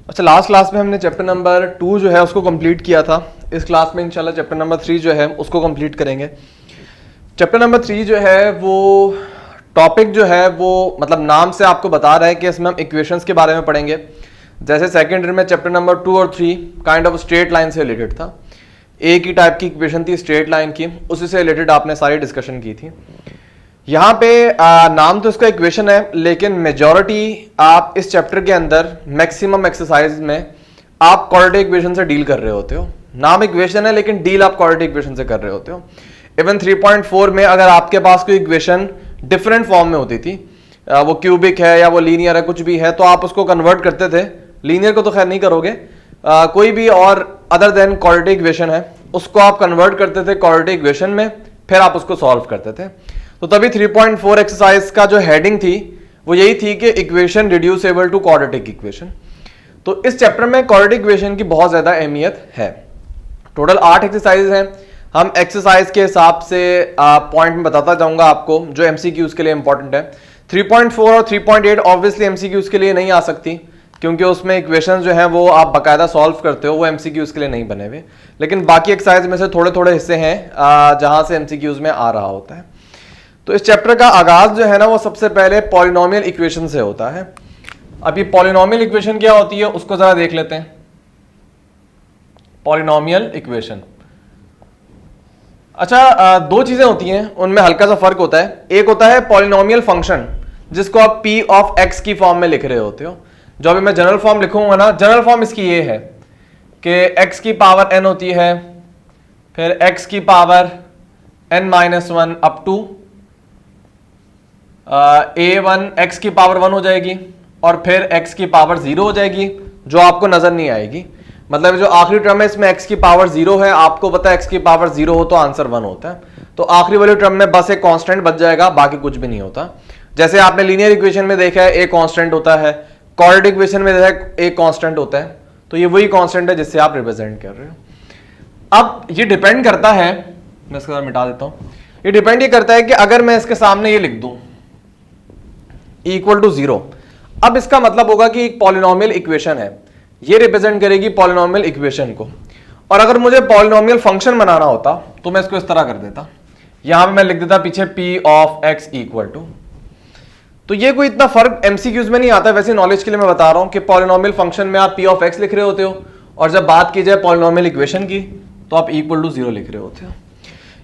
अच्छा, last class में हमने चैप्टर नंबर 2 जो है उसको कंप्लीट किया था। इस क्लास में इंशाल्लाह चैप्टर नंबर 3 जो है उसको कंप्लीट करेंगे। चैप्टर नंबर 3 जो है वो टॉपिक जो है वो मतलब नाम से आपको बता रहा है कि इसमें हम इक्वेशंस के बारे में पढ़ेंगे। जैसे सेकेंड ईयर में चैप्टर नंबर 2 और 3 काइंड ऑफ स्ट्रेट लाइन से रिलेटेड था। एक ही टाइप की इक्वेशन थी स्ट्रेट लाइन की, उसी से रिलेटेड आपने सारी डिस्कशन की थी। यहाँ पे नाम तो इसका इक्वेशन है, लेकिन मेजॉरिटी आप इस चैप्टर के अंदर मैक्सिमम एक्सरसाइज में आप क्वाड्रेटिक इक्वेशन से डील कर रहे होते हो। नाम इक्वेशन है लेकिन डील आप क्वाड्रेटिक इक्वेशन से कर रहे होते हो। इवन 3.4 में अगर आपके पास कोई इक्वेशन डिफरेंट फॉर्म में होती थी, वो क्यूबिक है या वो लीनियर है, कुछ भी है, तो आप उसको कन्वर्ट करते थे। लीनियर को तो खैर नहीं करोगे, कोई भी और अदर देन क्वाड्रेटिक इक्वेशन है उसको आप कन्वर्ट करते थे क्वाड्रेटिक इक्वेशन में, फिर आप उसको सॉल्व करते थे। तो तभी 3.4 एक्सरसाइज का जो हेडिंग थी वो यही थी कि equation reducible to quadratic equation. तो इस चैप्टर में क्वाड्रेटिक इक्वेशन की बहुत ज्यादा अहमियत है। टोटल 8 एक्सरसाइज हैं। हम एक्सरसाइज के हिसाब से पॉइंट में बताता जाऊंगा आपको जो एमसीक्यूज के लिए इंपॉर्टेंट है। 3.4 और 3.8 ऑब्वियसली एमसीक्यूज के लिए नहीं आ सकती, क्योंकि उसमें इक्वेशंस जो हैं वो आप बाकायदा सॉल्व करते हो, वो एमसीक्यूज के लिए नहीं बने हुए। लेकिन बाकी एक्सरसाइज में से थोड़े थोड़े हिस्से हैं जहां से एमसीक्यूज में आ रहा होता है। तो इस चैप्टर का आगाज जो है ना वो सबसे पहले पॉलिनोमियल इक्वेशन से होता है। अब ये पॉलिनोमियल इक्वेशन क्या होती है उसको जरा देख लेते हैं। पॉलिनोमियल इक्वेशन, अच्छा, दो चीजें होती हैं, उनमें हल्का सा फर्क होता है। एक होता है पॉलिनोमियल फंक्शन, जिसको आप p ऑफ x की फॉर्म में लिख रहे होते हो। जो अभी मैं जनरल फॉर्म लिखूंगा ना, जनरल फॉर्म इसकी ये है कि x की पावर n होती है, फिर x की power n-1 up to a1 x की पावर 1 हो जाएगी, और फिर x की पावर 0 हो जाएगी, जो आपको नजर नहीं आएगी। मतलब जो आखिरी टर्म है इसमें x की पावर 0 है, आपको पता है x की पावर 0 हो तो आंसर 1 होता है। तो आखिरी वाले टर्म में बस एक कांस्टेंट बच जाएगा, बाकी कुछ भी नहीं होता। जैसे आपने लीनियर इक्वेशन में देखा है एक कांस्टेंट होता है, क्वाड्रेटिक इक्वेशन में देखा है एक कांस्टेंट होता है। तो ये वही कांस्टेंट है जिससे आप रिप्रेजेंट कर रहे हो। अब ये डिपेंड करता है, मैं इसको मिटा देता हूं। ये डिपेंड ये करता है कि अगर मैं इसके सामने ये लिख दूं इक्वल टू 0, अब इसका मतलब होगा कि एक पॉलिनोमियल इक्वेशन है, ये रिप्रेजेंट करेगी पॉलिनोमियल इक्वेशन को। और अगर मुझे पॉलिनोमियल फंक्शन बनाना होता तो मैं इसको इस तरह कर देता, यहां पे मैं लिख देता पीछे p of x equal to. तो ये कोई इतना फर्क एमसीक्यूज में नहीं आता, वैसे नॉलेज के लिए मैं बता रहा हूं कि पॉलिनोमियल फंक्शन में आप p ऑफ x लिख रहे होते हो, और जब बात की जाए पॉलिनोमियल इक्वेशन की तो आप इक्वल टू 0 लिख रहे होते हो।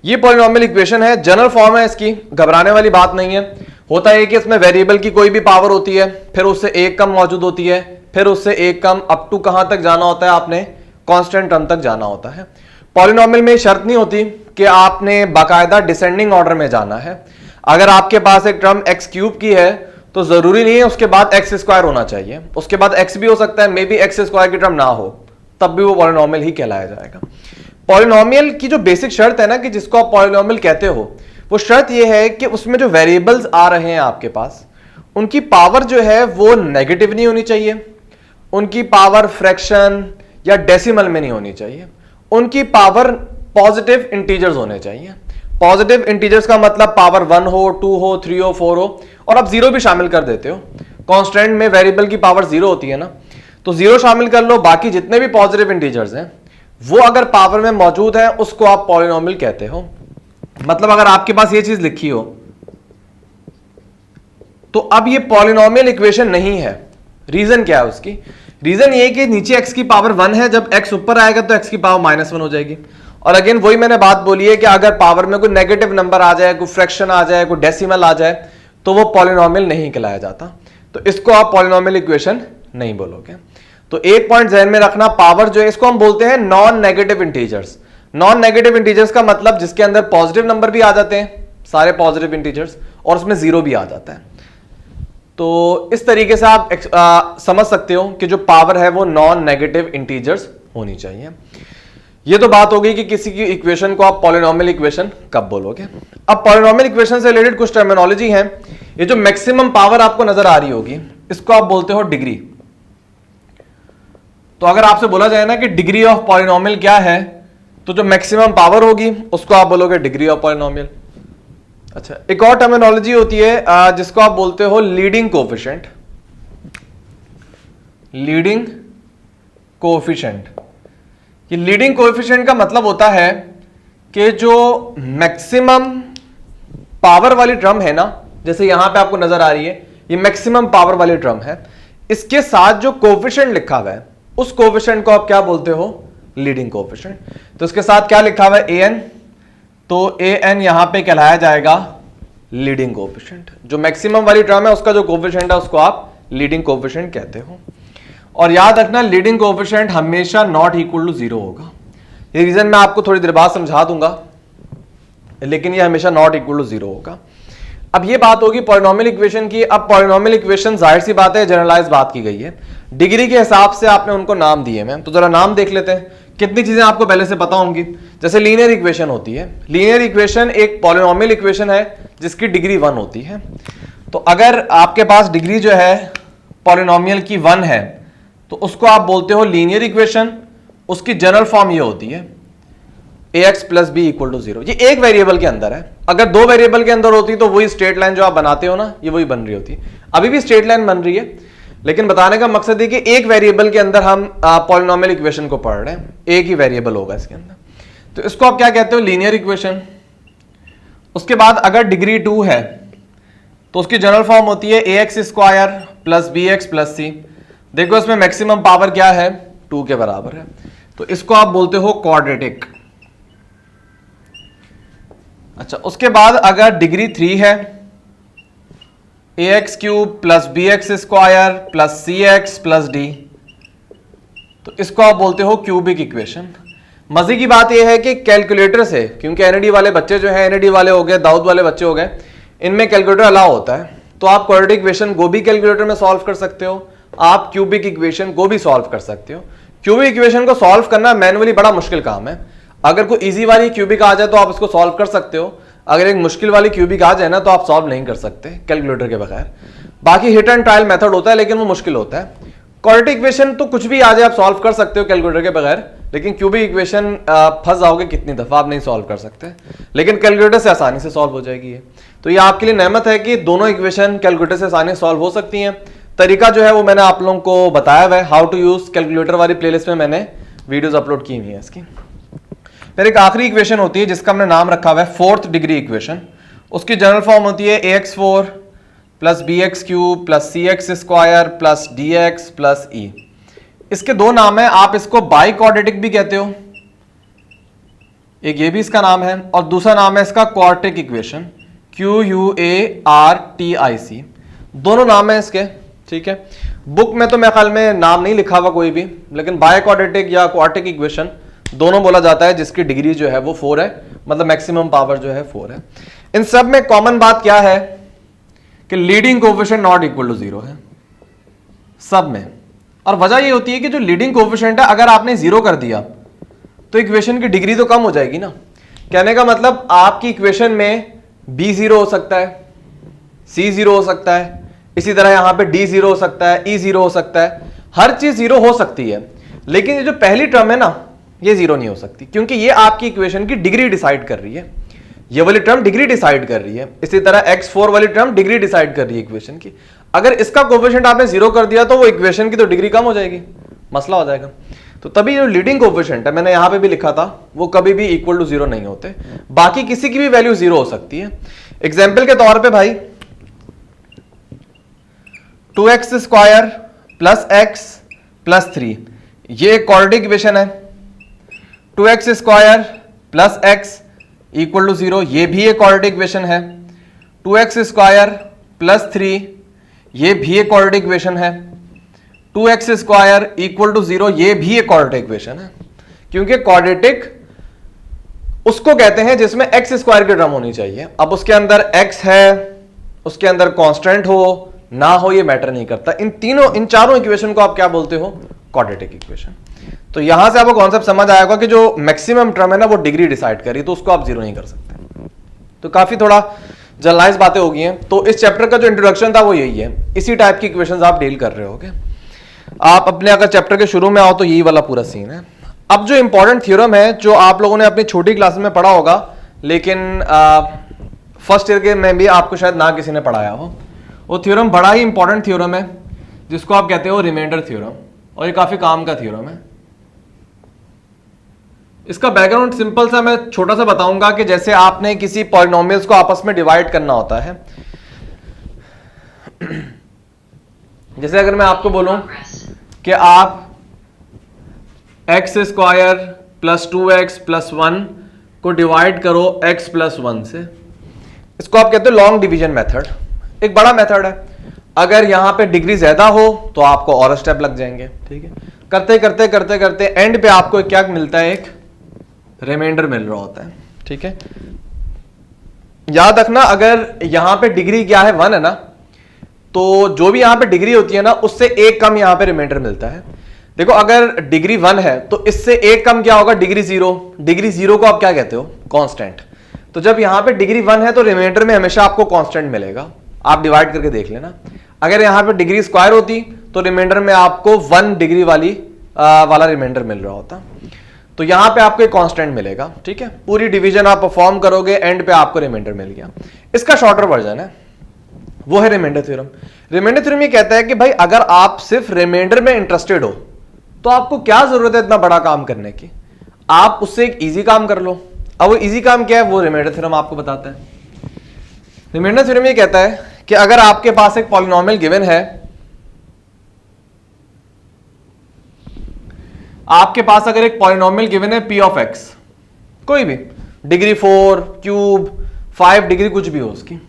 ये पॉलिनोमियल इक्वेशन है, जनरल फॉर्म है इसकी, घबराने वाली बात नहीं है। होता है कि इसमें वेरिएबल की कोई भी पावर होती है, फिर उससे एक कम मौजूद होती है, फिर उससे एक कम अप टू कहां तक जाना होता है, आपने कांस्टेंट टर्म तक जाना होता है। पॉलिनोमियल में शर्त नहीं होती कि आपने बाकायदा डिसेंडिंग ऑर्डर में जाना है। अगर आपके पास एक टर्म एक्स क्यूब की है तो जरूरी नहीं है उसके बाद एक्स स्क्वायर होना चाहिए, उसके बाद एक्स भी हो सकता है, मे बी एक्स स्क्वायर की टर्म ना हो, तब भी वो पॉलिनोमियल ही कहलाया जाएगा। पॉलिनोमियल की जो बेसिक शर्त है ना कि जिसको आप पॉलिनोमियल कहते हो, वो शर्त ये है कि उसमें जो वेरिएबल्स आ रहे हैं आपके पास, उनकी पावर जो है वो नेगेटिव नहीं होनी चाहिए, उनकी पावर फ्रैक्शन या डेसिमल में नहीं होनी चाहिए, उनकी पावर पॉजिटिव इंटीजर्स होने चाहिए। पॉजिटिव इंटीजर्स का मतलब पावर 1 हो, 2 हो, 3 हो, 4 हो, और आप 0 भी शामिल कर देते हो। कांस्टेंट में वेरिएबल की पावर 0 होती है ना, तो 0 शामिल कर लो, बाकी जितने भी पॉजिटिव इंटीजर्स हैं वो अगर पावर में मौजूद है उसको आप पॉलिनोमियल कहते हो। मतलब अगर आपके पास ये चीज लिखी हो तो अब ये पॉलिनोमियल इक्वेशन नहीं है। रीजन क्या है उसकी? रीजन ये कि नीचे x की पावर 1 है, जब x ऊपर आएगा तो x की पावर -1 हो जाएगी। और अगेन वही मैंने बात बोली है कि अगर पावर में कोई नेगेटिव नंबर आ जाए, कोई फ्रैक्शन आ जाए, कोई डेसिमल आ जाए, तो वो पॉलिनोमियल नहीं कहलाया जाता। तो इसको आप पॉलिनोमियल इक्वेशन नहीं बोलोगे। तो एक पॉइंट ध्यान में रखना, पावर जो है इसको हम बोलते हैं non negative integers. Non negative integers का मतलब जिसके अंदर पॉजिटिव नंबर भी आ जाते हैं, सारे पॉजिटिव इंटीजर्स, और उसमें 0 भी आ जाता है। तो इस तरीके से आप समझ सकते हो कि जो पावर है वो नॉन नेगेटिव इंटीजर्स होनी चाहिए। ये तो बात हो गई कि किसी की इक्वेशन को आप पॉलिनोमियल इक्वेशन कब बोलोगे। अब पॉलिनोमियल इक्वेशन से रिलेटेड कुछ टर्मिनोलॉजी है। ये जो मैक्सिमम पावर आपको नजर आ रही होगी इसको आप बोलते हो डिग्री। तो अगर आपसे बोला जाए ना कि डिग्री ऑफ पॉलिनोमियल क्या है, तो जो मैक्सिमम पावर होगी उसको आप बोलोगे डिग्री ऑफ पॉलिनोमियल। अच्छा, एक और टर्मिनोलॉजी होती है जिसको आप बोलते हो लीडिंग कोफिशिएंट। Leading coefficient. ये लीडिंग कोएफिशिएंट का मतलब होता है कि जो मैक्सिमम पावर वाली टर्म है ना, जैसे यहां पे आपको नजर आ रही है, ये मैक्सिमम पावर वाली टर्म है, इसके साथ जो कोएफिशिएंट लिखा हुआ है उस कोएफिशिएंट को आप क्या बोलते हो? Leading coefficient. तो इसके साथ क्या लिखा हुआ है? an, तो an यहां पे कहलाया जाएगा लीडिंग कोएफिशिएंट। जो मैक्सिमम वाली टर्म है उसका जो कोएफिशिएंट है उसको आप लीडिंग कोएफिशिएंट कहते हो। और याद रखना लीडिंग कोएफिशिएंट हमेशा नॉट इक्वल टू 0 होगा। ये रीजन मैं आपको थोड़ी देर बाद समझा दूंगा, लेकिन ये हमेशा नॉट इक्वल टू 0 होगा। अब ये बात होगी पॉलिनोमियल इक्वेशन की। अब पॉलिनोमियल इक्वेशन जाहिर सी बात है जनरलाइज बात की गई है, डिग्री के हिसाब से आपने उनको नाम दिए हैं। तो जरा नाम देख लेते हैं, कितनी चीजें आपको पहले से पता होंगी। जैसे लीनियर इक्वेशन होती है, लीनियर इक्वेशन एक पॉलिनोमियल इक्वेशन है जिसकी डिग्री 1 होती है। तो अगर आपके पास डिग्री जो है पॉलिनोमियल की 1 है तो उसको आप बोलते हो लीनियर इक्वेशन। उसकी जनरल फॉर्म ये होती है ax plus B equal to 0। ये एक वेरिएबल के अंदर है। अगर दो वेरिएबल के अंदर होती तो वही स्ट्रेट लाइन जो आप बनाते हो ना, ये वही बन रही होती। अभी भी स्ट्रेट लाइन बन रही है, लेकिन बताने का मकसद है कि एक वेरिएबल के अंदर हम पॉलिनोमियल इक्वेशन को पढ़ रहे हैं, एक ही वेरिएबल होगा इसके अंदर। तो इसको आप क्या कहते हो? Linear equation. उसके बाद अगर डिग्री 2 है तो उसकी जनरल फॉर्म होती है ax square plus B X plus C. देखो इसमें मैक्सिमम पावर क्या है? 2 के बराबर है। तो इसको आप बोलते हो क्वाड्रेटिक। अच्छा, उसके बाद अगर डिग्री 3 है ax cube plus B X square plus C X plus D, तो इसको आप बोलते हो क्यूबिक इक्वेशन। मजे की बात यह है कि कैलकुलेटर से, क्योंकि एनईडी वाले बच्चे जो है, एनईडी वाले हो गए, दाऊद वाले बच्चे हो गए, इनमें कैलकुलेटर अलाउ होता है। तो आप क्वाड्रेटिक इक्वेशन को भी कैलकुलेटर में सॉल्व कर सकते हो, आप क्यूबिक इक्वेशन को भी सॉल्व कर सकते हो। क्यूबिक इक्वेशन को सॉल्व करना मैनुअली बड़ा मुश्किल काम है। अगर कोई इजी वाली क्यूबिक आ जाए तो आप इसको सॉल्व कर सकते हो, अगर एक मुश्किल वाली क्यूबिक आ जाए ना तो आप सॉल्व नहीं कर सकते कैलकुलेटर के बगैर। बाकी हिट एंड ट्रायल मेथड होता है, लेकिन वो मुश्किल होता है। क्वाड्रेटिक इक्वेशन तो कुछ भी आ जाए आप सॉल्व कर सकते हो कैलकुलेटर के बगैर, लेकिन क्यूबिक इक्वेशन फंस जाओगे कितनी दफा, आप नहीं सॉल्व कर सकते। लेकिन कैलकुलेटर से आसानी से सॉल्व हो जाएगी ये। तो ये आपके लिए नेमत है कि दोनों इक्वेशन कैलकुलेटर से आसानी से सॉल्व हो सकती हैं। तरीका जो है वो मैंने आप लोगों को बताया हुआ है, हाउ टू यूज कैलकुलेटर वाली प्लेलिस्ट में मैंने वीडियोस अपलोड की हुई है इसकी। फिर एक आखिरी इक्वेशन होती है जिसका हमने नाम रखा हुआ है 4th डिग्री इक्वेशन। उसकी जनरल फॉर्म होती है ax4 plus B X cube plus C X square plus D X plus E. इसके दो नाम है, आप इसको बाई क्वाड्रेटिक भी कहते हो, एक ये भी इसका नाम है, और दूसरा नाम है इसका क्वाड्रेटिक इक्वेशन, QUARTIC। दोनों नाम है इसके, ठीक है। बुक में तो मेरे ख्याल में नाम नहीं लिखा हुआ कोई भी, लेकिन बाय क्वाड्रेटिक या क्वाड्रेटिक इक्वेशन दोनों बोला जाता है, जिसकी डिग्री जो है वो 4 है, मतलब मैक्सिमम पावर जो है 4 है। इन सब में कॉमन बात क्या है कि leading coefficient not equal to 0 है सब में। और वजह ये होती है कि जो लीडिंग कोएफिशिएंट है अगर आपने 0 कर दिया तो इक्वेशन की डिग्री तो कम हो जाएगी ना। कहने का मतलब आपकी इक्वेशन में b 0 हो सकता है, c 0 हो सकता है, इसी तरह यहां पे d 0 हो सकता है, e 0 हो सकता है, हर चीज 0 हो सकती है। लेकिन ये जो पहली टर्म है ना, ये 0 नहीं हो सकती, क्योंकि ये आपकी इक्वेशन की डिग्री डिसाइड कर रही है। ये वाली टर्म डिग्री डिसाइड कर रही है, इसी तरह x4 वाली टर्म डिग्री डिसाइड कर रही है इक्वेशन की। अगर इसका कोएफिशिएंट आपने 0 कर दिया तो वो इक्वेशन की तो डिग्री कम हो जाएगी, मसला हो जाएगा। तो तभी जो लीडिंग कोएफिशिएंट है, मैंने यहां पे भी लिखा था, वो कभी भी इक्वल टू 0 नहीं होते। बाकी किसी की भी वैल्यू 0 हो सकती है। एग्जाम्पल के तौर पे भाई 2x square plus x plus 3, ये एक क्वाड्रेटिक इक्वेशन है। 2x square plus x equal to 0, ये भी एक क्वाड्रेटिक इक्वेशन है। 2x स्क्वायर प्लस 3, ये भी एक क्वाड्रेटिक इक्वेशन है। 2x स्क्वायर इक्वल टू 0, ये भी एक क्वाड्रेटिक इक्वेशन है। क्योंकि क्वाड्रेटिक उसको कहते हैं जिसमें x स्क्वायर की टर्म होनी चाहिए। अब उसके अंदर x है, उसके अंदर कांस्टेंट हो ना हो, ये मैटर नहीं करता। इन चारों इक्वेशन को आप क्या बोलते हो? Quadratic equation. तो यहां से आपको कॉन्सेप्ट समझ आएगा कि जो मैक्सिमम टर्म है ना वो डिग्री डिसाइड करी, तो उसको आप 0 नहीं कर सकते। तो काफी थोड़ा जनरलाइज बातें हो गई हैं। तो इस चैप्टर का जो इंट्रोडक्शन था वो यही है, इसी टाइप की इक्वेशंस आप डील कर रहे होगे। आप अपने अगर चैप्टर के शुरू में आओ तो यही वाला पूरा सीन है। अब जो इंपॉर्टेंट थ्योरम है, जो आप लोगों ने अपनी छोटी क्लास में पढ़ा होगा, लेकिन फर्स्ट ईयर के में भी आपको शायद ना किसी ने पढ़ाया हो, वो थ्योरम बड़ा ही इंपॉर्टेंट थ्योरम है, जिसको आप कहते हो रिमाइंडर थ्योरम, और ये काफी काम का थ्योरम है। इसका बैकग्राउंड सिंपल सा मैं छोटा सा बताऊंगा कि जैसे आपने किसी पॉलिनोमियल्स को आपस में डिवाइड करना होता है। जैसे अगर मैं आपको बोलूं कि आप x square plus 2x plus 1 को डिवाइड करो x प्लस 1 से, इसको आप कहते हो लॉन्ग डिवीजन मेथड। एक बड़ा मेथड है, अगर यहां पे डिग्री ज्यादा हो तो आपको और स्टेप लग जाएंगे, ठीक है। करते करते करते करते एंड पे आपको क्या मिलता है, एक रिमाइंडर मिल रहा होता है, ठीक है। याद रखना अगर यहां पे डिग्री क्या है 1 है ना, तो जो भी यहां पे डिग्री होती है ना उससे एक कम यहां पे रिमाइंडर मिलता है। देखो अगर डिग्री 1 है तो इससे एक कम क्या होगा, डिग्री 0। डिग्री 0 को आप क्या कहते हो, कांस्टेंट। तो जब यहां पे डिग्री 1 है तो रिमाइंडर में हमेशा आपको कांस्टेंट मिलेगा। आप डिवाइड करके देख लेना, अगर यहां पे डिग्री स्क्वायर होती तो रिमाइंडर में आपको 1 डिग्री वाला रिमाइंडर मिल रहा होता। तो यहां पे आपको एक कांस्टेंट मिलेगा, ठीक है। पूरी डिवीजन आप परफॉर्म करोगे, एंड पे आपको रिमाइंडर मिल गया। इसका शॉर्टर वर्जन है, वो है रिमाइंडर थ्योरम। रिमाइंडर थ्योरम ये कहता है कि भाई अगर आप सिर्फ रिमाइंडर में इंटरेस्टेड हो तो आपको क्या जरूरत है इतना बड़ा काम करने की, आप उससे एक इजी काम कर लो। अब वो इजी काम क्या है, वो रिमाइंडर थ्योरम आपको बताता है। रिमाइंडर थ्योरम ये कहता है कि अगर आपके पास एक पॉलिनोमियल गिवन है, आपके पास अगर एक पॉलिनोमियल गिवन है p ऑफ x, कोई भी डिग्री 4 क्यूब 5 डिग्री कुछ भी हो उसकी,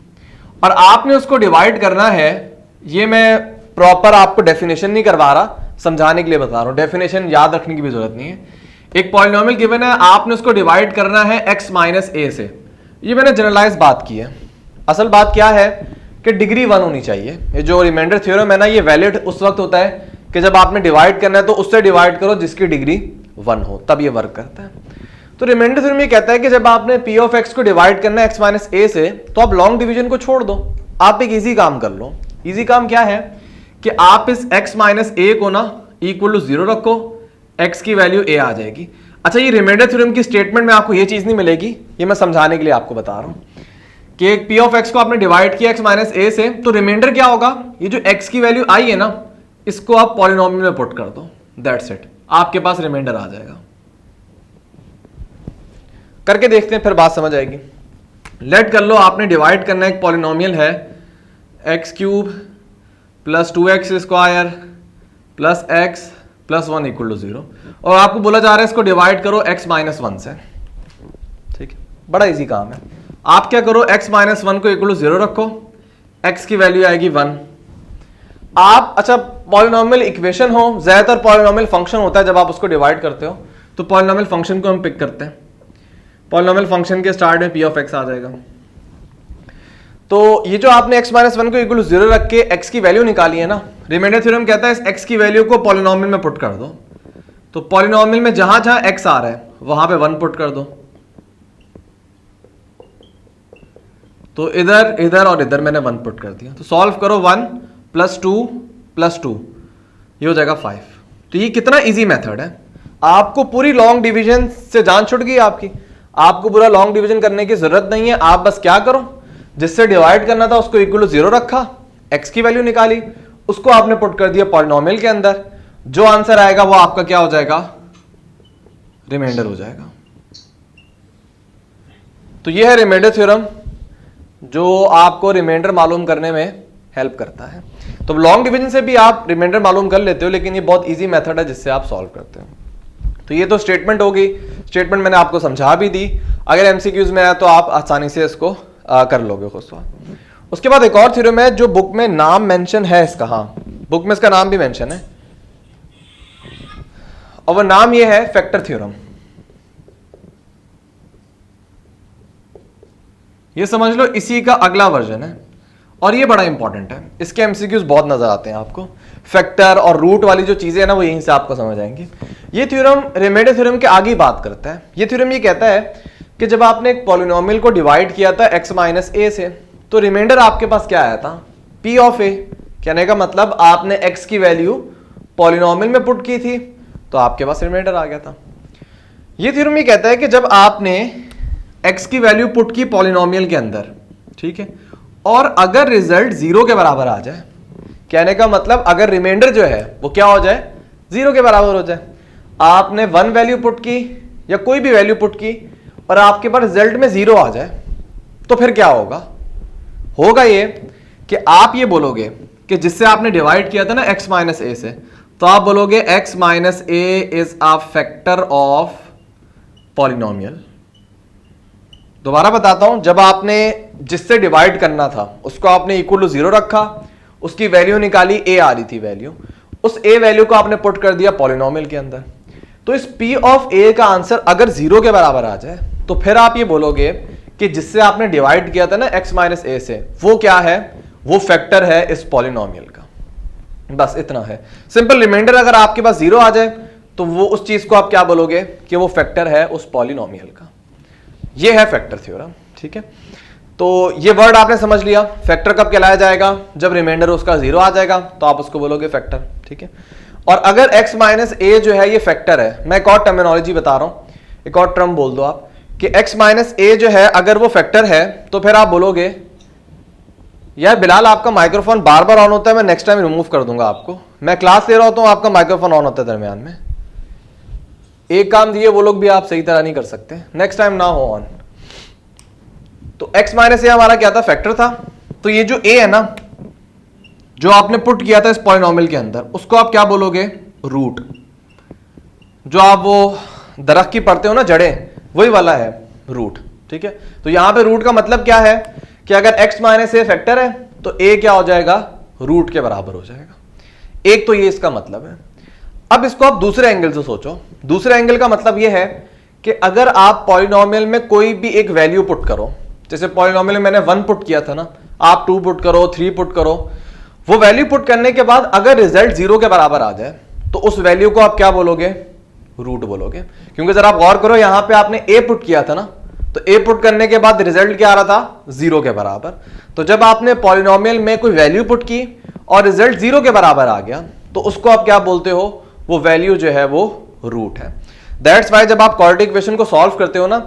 और आपने उसको डिवाइड करना है। ये मैं प्रॉपर आपको डेफिनेशन नहीं करवा रहा, समझाने के लिए बता रहा हूं, डेफिनेशन याद रखने की भी जरूरत नहीं है। एक पॉलिनोमियल गिवन है, आपने उसको डिवाइड करना है x माइनस a से। ये मैंने जनरलाइज बात की है, असल बात क्या है कि डिग्री 1 होनी चाहिए। ये जो रिमाइंडर थ्योरम है ना, ये वैलिड उस वक्त होता है कि जब आपने डिवाइड करना है तो उससे डिवाइड करो जिसकी डिग्री 1 हो, तब ये वर्क करता है। तो रिमाइंडर थ्योरम ये कहता है कि जब आपने p ऑफ x को डिवाइड करना है x माइनस a से, तो आप लॉन्ग डिवीजन को छोड़ दो, आप एक इजी काम कर लो। इजी काम क्या है कि आप इस x माइनस a को ना इक्वल टू 0 रखो, x की वैल्यू a आ जाएगी। अच्छा, ये रिमाइंडर थ्योरम की स्टेटमेंट में आपको ये चीज नहीं मिलेगी, ये मैं समझाने के लिए आपको बता रहा हूं कि एक p ऑफ x को आपने डिवाइड किया x माइनस a से, तो रिमाइंडर क्या होगा, ये जो x की वैल्यू आई है ना, इसको आप पॉलिनोमियल में पुट कर दो, दैट्स इट, आपके पास रिमाइंडर आ जाएगा। करके देखते हैं, फिर बात समझ आएगी। लेट कर लो आपने डिवाइड करना है, एक पॉलिनोमियल है x cube plus 2x square plus x plus 1 equal to 0, और आपको बोला जा रहा है इसको डिवाइड करो x माइनस 1 से, ठीक है। बड़ा इजी काम है, आप क्या करो, x माइनस 1 को इक्वल टू 0 रखो, x की वैल्यू आएगी 1। आप अच्छा पॉलिनोमियल इक्वेशन हो, ज्यादातर पॉलिनोमियल फंक्शन होता है जब आप उसको डिवाइड करते हो, तो पॉलिनोमियल फंक्शन को हम पिक करते हैं। पॉलिनोमियल फंक्शन के स्टार्ट में p ऑफ x आ जाएगा। तो ये जो आपने x माइनस 1 को इक्वल टू 0 रख के x की वैल्यू निकाली है ना, रिमाइंडर थ्योरम कहता है इस x की वैल्यू को पॉलिनोमियल में पुट कर दो। तो पॉलिनोमियल में जहां जहां x आ रहा है वहां पे 1 पुट कर दो, तो इधर इधर और इधर मैंने 1 पुट कर दिया। तो सॉल्व करो, 1 प्लस 2 प्लस 2, ये हो जाएगा 5। तो ये कितना इजी मेथड है, आपको पूरी लॉन्ग डिवीजन से जान छुट गई आपकी, आपको पूरा लॉन्ग डिवीजन करने की जरूरत नहीं है। आप बस क्या करो, जिससे डिवाइड करना था उसको इक्वल टू 0 रखा, x की वैल्यू निकाली, उसको आपने पुट कर दिया पॉलिनोमियल के अंदर, जो आंसर आएगा वो आपका क्या हो जाएगा, रिमाइंडर हो जाएगा। तो ये है रिमाइंडर थ्योरम, जो आपको रिमाइंडर मालूम करने में हेल्प करता है। तो लॉन्ग डिवीजन से भी आप रिमाइंडर मालूम कर लेते हो, लेकिन ये बहुत इजी मेथड है जिससे आप सॉल्व करते हो। तो ये तो स्टेटमेंट होगी, स्टेटमेंट मैंने आपको समझा भी दी, अगर एमसीक्यूज में आया तो आप आसानी से इसको कर लोगे खुद से। उसके बाद एक और थ्योरम है जो बुक में नाम मेंशन है इसका, हाँ बुक में इसका नाम भी मेंशन है, और वो नाम ये है फैक्टर थ्योरम। ये समझ लो इसी का अगला वर्जन है, और ये बड़ा इंपॉर्टेंट है, इसके एमसीक्यूज बहुत नजर आते हैं आपको। फैक्टर और रूट वाली जो चीजें हैं ना, वो यहीं से आपको समझ आएंगी। ये थ्योरम रिमाइंडर थ्योरम के आगे बात करता है। ये थ्योरम ये कहता है कि जब आपने एक पॉलिनोमियल को डिवाइड किया था x माइनस a से, तो रिमाइंडर आपके पास क्या आया था, p ऑफ a। कहने का मतलब आपने x की वैल्यू पॉलिनोमियल में पुट की थी, तो आपके पास रिमाइंडर आ गया था। ये थ्योरम ये कहता है कि जब आपने x की वैल्यू पुट की पॉलिनोमियल के अंदर, ठीक है, और अगर रिजल्ट 0 के बराबर आ जाए, कहने का मतलब अगर रिमाइंडर जो है वो क्या हो जाए, 0 के बराबर हो जाए। आपने 1 वैल्यू पुट की, या कोई भी वैल्यू पुट की और आपके पास रिजल्ट में 0 आ जाए, तो फिर क्या होगा? होगा ये कि आप ये बोलोगे कि जिससे आपने डिवाइड किया था ना x माइनस ए से, तो आप बोलोगे x minus A is a factor of polynomial. दोबारा बताता हूं, जब आपने जिससे डिवाइड करना था उसको आपने इक्वल टू 0 रखा, उसकी वैल्यू निकाली, a आ रही थी वैल्यू, उस a वैल्यू को आपने पुट कर दिया पॉलिनोमियल के अंदर। तो इस p ऑफ a का आंसर अगर 0 के बराबर आ जाए तो फिर आप ये बोलोगे कि जिससे आपने डिवाइड किया था ना x माइनस ए से, वो क्या है? वो फैक्टर है इस पॉलिनोमियल का। बस इतना है सिंपल। रिमाइंडर अगर आपके पास 0 आ जाए तो वो उस चीज को आप क्या बोलोगे कि वो फैक्टर है उस पॉलिनोमियल का। ये है फैक्टर थ्योरम, ठीक है। तो ये वर्ड आपने समझ लिया। फैक्टर कब कहलाया जाएगा? जब रिमाइंडर उसका 0 आ जाएगा तो आप उसको बोलोगे फैक्टर, ठीक है। और अगर x माइनस ए जो है ये फैक्टर है, मैं एक और टर्मिनोलॉजी बता रहा हूं, एक और टर्म बोल दो आप कि x माइनस ए जो है अगर वो फैक्टर है, तो फिर आप बोलोगे यार बिलाल आपका माइक्रोफोन बार बार ऑन होता है, मैं नेक्स्ट टाइम रिमूव कर दूंगा आपको। मैं क्लास ले रहा होता हूं, आपका माइक्रोफोन ऑन होता है दरमियान में। एक काम दिए वो लोग भी आप सही तरह नहीं कर सकते, नेक्स्ट टाइम ना हो ऑन। तो x माइनस ए हमारा क्या था? फैक्टर था। तो ये जो a है ना, जो आपने पुट किया था इस पॉलिनोमियल के अंदर, उसको आप क्या बोलोगे? रूट। जो आप वो दरख्त की पढ़ते हो ना, जड़ें, वही वाला है रूट, ठीक है। तो यहां पे रूट का मतलब क्या है कि अगर x माइनस ए फैक्टर है तो a क्या हो जाएगा? रूट के बराबर हो जाएगा। एक तो ये इसका मतलब है। अब इसको आप दूसरे एंगल से सोचो। दूसरे एंगल का मतलब ये है कि अगर आप पॉलिनोमियल में कोई भी एक वैल्यू पुट करो, जैसे पॉलिनोमियल में मैंने 1 पुट किया था ना, आप 2 पुट करो, 3 पुट करो, वो वैल्यू पुट करने के बाद अगर रिजल्ट 0 के बराबर आ जाए तो उस वैल्यू को आप क्या बोलोगे? रूट बोलोगे। क्योंकि जरा आप गौर करो, यहां पे आपने a पुट किया था ना, तो a पुट करने के बाद रिजल्ट क्या आ रहा था? 0 के बराबर। तो जब आपने पॉलिनोमियल में कोई वैल्यू पुट की और रिजल्ट 0 के बराबर आ गया, तो उसको आप क्या बोलते हो? वो वैल्यू जो है वो रूट है। दैट्स वाई जब आप क्वाड्रेटिक इक्वेशन को सॉल्व करते हो ना,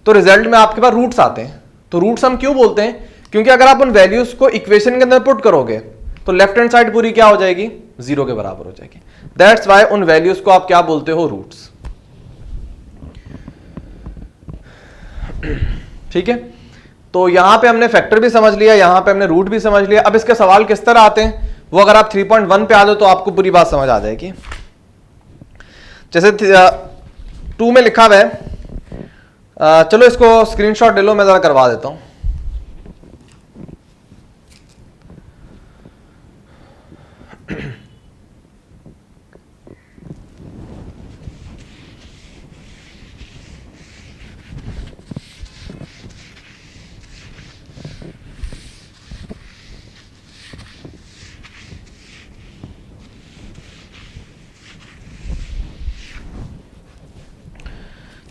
तो रिजल्ट में आपके पास रूट्स आते हैं। तो रूट्स हम क्यों बोलते हैं? क्योंकि अगर आप उन वैल्यूज को इक्वेशन के अंदर पुट करोगे तो लेफ्ट हैंड साइड पूरी क्या हो जाएगी? 0 के बराबर हो जाएगी। दैट्स वाई उन वैल्यूज को आप क्या बोलते हो? रूट्स, ठीक है। तो यहां पे हमने फैक्टर भी समझ लिया, यहां पे हमने रूट भी समझ लिया। अब इसके सवाल किस तरह आते हैं, वो अगर आप 3.1 पे आ जाओ तो आपको पूरी बात समझ आ जाएगी। जैसे 2 में लिखा हुआ है, चलो इसको स्क्रीनशॉट ले लो, मैं जरा करवा देता हूं।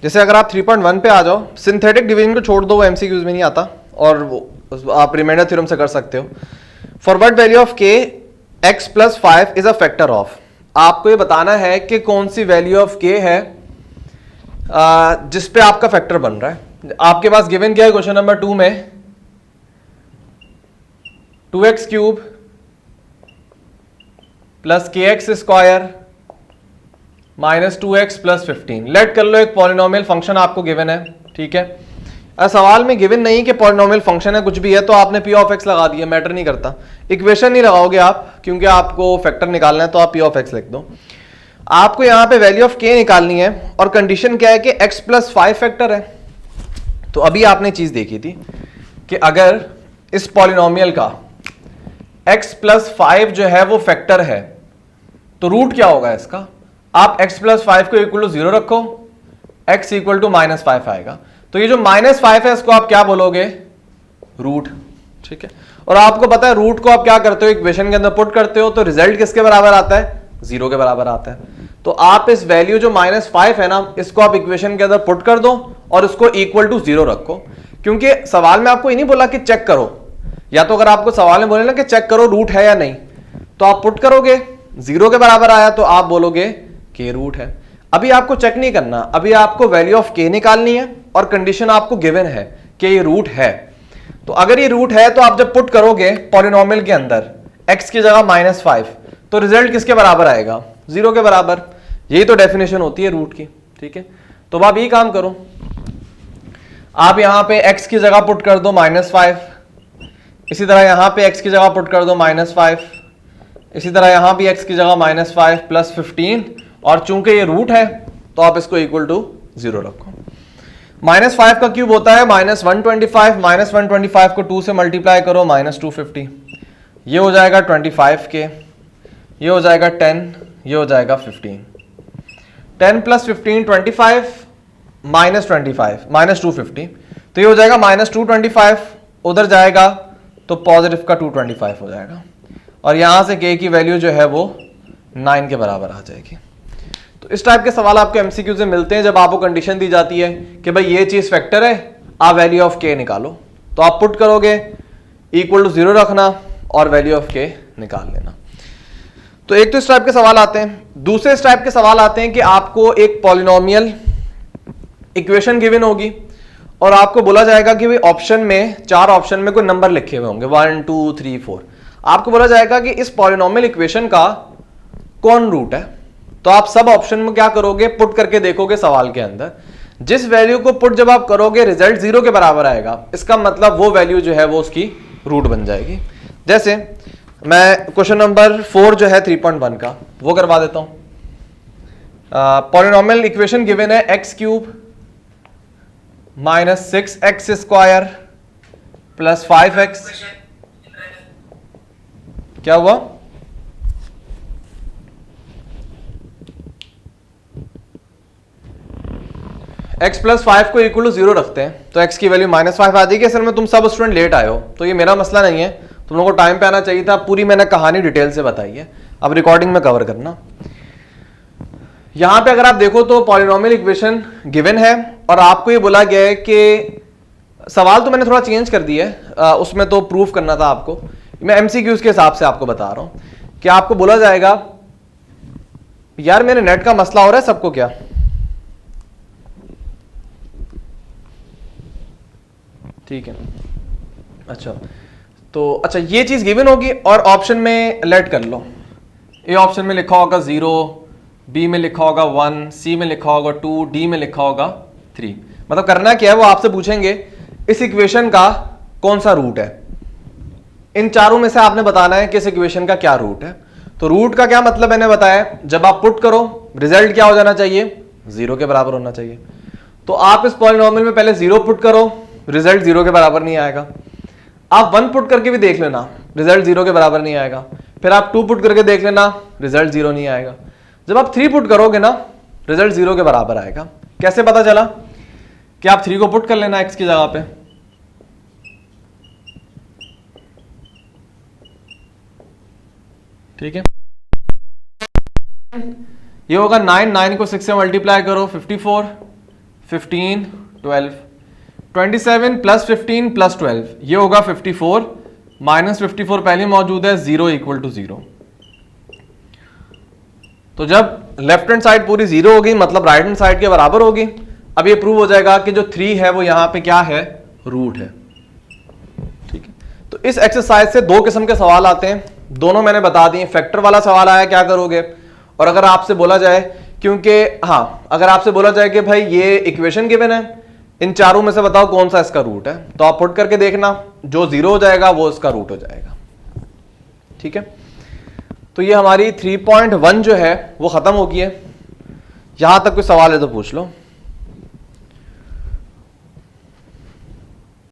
जैसे अगर आप 3.1 पे आ जाओ, सिंथेटिक डिवीजन को छोड़ दो, वो एमसीक्यूज में नहीं आता, और वो आप रिमाइंडर थ्योरम से कर सकते हो। फॉर व्हाट वैल्यू ऑफ के x plus 5 is a factor of, आपको ये बताना है कि कौन सी वैल्यू ऑफ k है जिस पे आपका फैक्टर बन रहा है। आपके पास गिवन क्या है क्वेश्चन नंबर 2 में? 2x cube plus kx square minus 2x plus 15। Let कर लो एक पॉलिनोमियल फंक्शन आपको गिवन है, ठीक है। सवाल में गिवन नहीं कि पॉलिनोमियल फंक्शन है, कुछ भी है तो आपने p ऑफ x लगा दिया, मैटर नहीं करता। इक्वेशन नहीं लगाओगे आप, क्योंकि आपको फैक्टर निकालना है, तो आप p ऑफ x लिख दो। आपको यहां पे वैल्यू ऑफ k निकालनी है, और कंडीशन क्या है कि x प्लस 5 फैक्टर है। तो अभी आपने चीज देखी थी कि अगर इस पॉलिनोमियल का x प्लस 5 जो है वो फैक्टर है, तो रूट क्या होगा इसका? आप x प्लस 5 को इक्वल टू 0 रखो, x इक्वल टू माइनस 5 आएगा। तो ये जो माइनस 5 है इसको आप क्या बोलोगे? रूट, ठीक है। और आपको पता है रूट को आप क्या करते हो? इक्वेशन के अंदर पुट करते हो, तो रिजल्ट किसके बराबर आता है? 0 के बराबर आता है। तो आप इस वैल्यू जो माइनस 5 है ना, इसको आप इक्वेशन के अंदर पुट कर दो और इसको इक्वल टू 0 रखो। क्योंकि सवाल में आपको ये नहीं बोला कि चेक करो, या तो अगर आपको सवाल में बोले ना कि चेक करो रूट है या नहीं, तो आप पुट करोगे, 0 के बराबर आया तो आप बोलोगे के रूट है। अभी आपको चेक नहीं करना, अभी आपको वैल्यू ऑफ के निकालनी है और कंडीशन आपको गिवन है कि ये रूट है। तो अगर ये रूट है तो आप जब पुट करोगे पॉलिनोमियल के अंदर x की जगह माइनस 5, तो रिजल्ट किसके बराबर आएगा? 0 के बराबर। यही तो डेफिनेशन होती है रूट की, ठीक है। तो अब आप ये काम करो, आप यहां पे x की जगह पुट कर दो -5, इसी तरह यहां पे x की जगह पुट कर दो -5, इसी तरह यहां भी x की जगह -5 प्लस 15, और चूंकि ये रूट है तो आप इसको इक्वल टू 0 रखो। -5 का क्यूब होता है -125, -125 को 2 से मल्टीप्लाई करो -250, ये हो जाएगा 25 के, ये हो जाएगा 10, ये हो जाएगा 15। 10 प्लस 15 25 -25 -250, तो ये हो जाएगा -225, उधर जाएगा तो पॉजिटिव का 225 हो जाएगा, और यहां से k की वैल्यू जो है वो 9 के बराबर आ जाएगी। तो इस टाइप के सवाल आपको एमसीक्यू से मिलते हैं जब आपको कंडीशन दी जाती है कि भाई ये चीज फैक्टर है, आप वैल्यू ऑफ k निकालो, तो आप पुट करोगे इक्वल टू 0 रखना और वैल्यू ऑफ k निकाल लेना। तो एक तो इस टाइप के सवाल आते हैं। दूसरे इस टाइप के सवाल आते हैं कि आपको एक पॉलिनोमियल इक्वेशन गिवन होगी और आपको बोला जाएगा कि भाई ऑप्शन में, 4 ऑप्शन में कोई नंबर लिखे हुए होंगे 1 2 3 4, आपको बोला जाएगा कि इस पॉलिनोमियल इक्वेशन का कौन रूट है। तो आप सब ऑप्शन में क्या करोगे, पुट करके देखोगे सवाल के अंदर, जिस वैल्यू को पुट जब आप करोगे रिजल्ट 0 के बराबर आएगा, इसका मतलब वो वैल्यू जो है वो उसकी रूट बन जाएगी। जैसे मैं क्वेश्चन नंबर 4 जो है 3.1 का वो करवा देता हूं। पॉलिनोमियल इक्वेशन गिवन है x³ - 6x² प्लस 5x, क्या हुआ? x प्लस 5 को इक्वल टू 0 रखते हैं तो x की वैल्यू -5 आ जाएगी। असल में तुम सब स्टूडेंट लेट आए हो तो ये मेरा मसला नहीं है, तुम लोगों को टाइम पे आना चाहिए था। पूरी मैंने कहानी डिटेल से बताई है, अब रिकॉर्डिंग में कवर करना। यहां पे अगर आप देखो तो पॉलिनोमियल इक्वेशन गिवन है और आपको ये बोला गया है कि सवाल तो मैंने थोड़ा चेंज कर दिया है, उसमें तो प्रूफ करना था आपको, मैं एमसीक्यूज के हिसाब से आपको बता रहा हूं कि आपको बोला जाएगा, यार मेरे नेट का मसला हो रहा है सबको क्या? ठीक है, अच्छा तो अच्छा ये चीज गिवन होगी और ऑप्शन में लेट कर लो। ए ऑप्शन में लिखा होगा 0, बी में लिखा होगा 1, सी में लिखा होगा 2, डी में लिखा होगा 3। मतलब करना क्या है, वो आपसे पूछेंगे इस इक्वेशन का कौन सा रूट है। इन चारों में से आपने बताना है कि इस इक्वेशन का क्या रूट है। तो रूट का क्या मतलब मैंने बताया, जब आप पुट करो रिजल्ट क्या हो जाना चाहिए, 0 के बराबर होना चाहिए। तो आप इस पॉलिनोमियल में पहले 0 पुट करो, रिजल्ट 0 के बराबर नहीं आएगा। आप 1 पुट करके भी देख लेना, रिजल्ट 0 के बराबर नहीं आएगा। फिर आप 2 पुट करके देख लेना, रिजल्ट 0 नहीं आएगा। जब आप 3 पुट करोगे ना, रिजल्ट 0 के बराबर आएगा। कैसे पता चला कि आप 3 को पुट कर लेना x की जगह पे, ठीक है। ये होगा 9, 9 को 6 से मल्टीप्लाई करो 54, 15, 12, 27 प्लस 15 प्लस 12, ये होगा 54, -54 पहले मौजूद है, 0 इक्वल टू 0। तो जब लेफ्ट हैंड साइड पूरी 0 होगी मतलब राइट हैंड साइड के बराबर होगी। अब ये प्रूव हो जाएगा कि जो 3 है वो यहां पे क्या है, रूट है, ठीक है। तो इस एक्सरसाइज से 2 किस्म के सवाल आते हैं, दोनों मैंने बता दिए। फैक्टर वाला सवाल आया क्या करोगे, और अगर आपसे बोला जाए, क्योंकि हाँ अगर आपसे बोला जाए कि भाई ये इक्वेशन गिवन है, इन चारों में से बताओ कौन सा इसका रूट है, तो आप पुट करके देखना, जो 0 हो जाएगा वो इसका रूट हो जाएगा, ठीक है। तो ये हमारी 3.1 जो है वो खत्म हो गई है। यहां तक कोई सवाल है तो पूछ लो।